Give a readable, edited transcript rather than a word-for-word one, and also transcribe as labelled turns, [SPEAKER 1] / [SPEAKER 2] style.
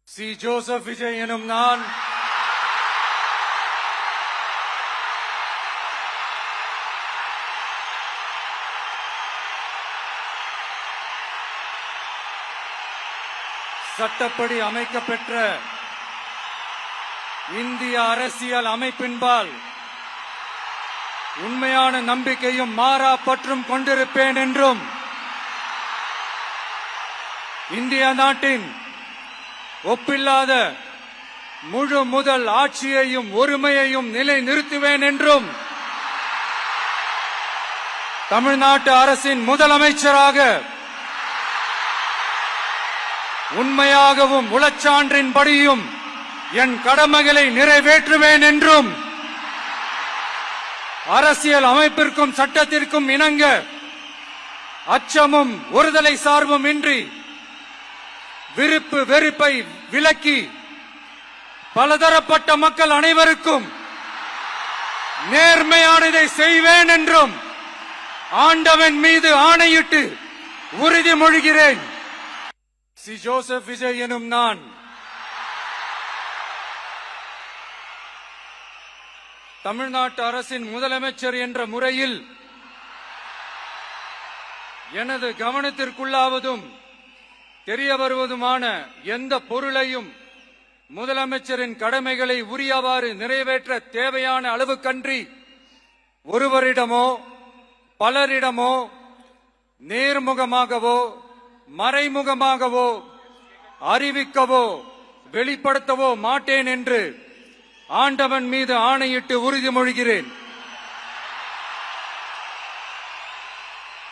[SPEAKER 1] C. Joseph Vijay எனும் நான் சட்டப்படி அமைக்கப்பெற்ற இந்திய அரசியல் அமைப்பின்பால் உண்மையான நம்பிக்கையும் மாறா பற்றும் கொண்டிருப்பேன் என்றும் இந்திய நாட்டின் ஒப்பில்லாத முழு முதல் ஆட்சியையும் ஒருமையையும் நிலைநிறுத்துவேன் என்றும் தமிழ்நாட்டு அரசின் முதலமைச்சராக உண்மையாகவும் உளச்சான்றின்படியும் என் கடமைகளை நிறைவேற்றுவேன் என்றும் அரசியல் அமைப்பிற்கும் சட்டத்திற்கும் இணங்க அச்சமும் ஒருதலை சார்பும் இன்றி விருப்பு வெறுப்பை விலக்கி பலதரப்பட்ட மக்கள் அனைவருக்கும் நேர்மையானதை செய்வேன் என்றும் ஆண்டவன் மீது ஆணையிட்டு உறுதிமொழிகிறேன். சி. ஜோசப் விஜய் எனும் நான் தமிழ்நாட்டு அரசின் முதலமைச்சர் என்ற முறையில் எனது கவனத்திற்குள்ளாவதும் தெரிய வருவதுமான எந்த பொருளையும் முதலமைச்சரின் கடமைகளை உரியவாறு நிறைவேற்ற தேவையான அளவுக்கன்றி ஒருவரிடமோ பலரிடமோ நேர்முகமாகவோ மறைமுகமாகவோ அறிவிக்கவோ வெளிப்படுத்தவோ மாட்டேன் என்று ஆண்டவன் மீது ஆணையிட்டு உறுதிமொழிகிறேன்.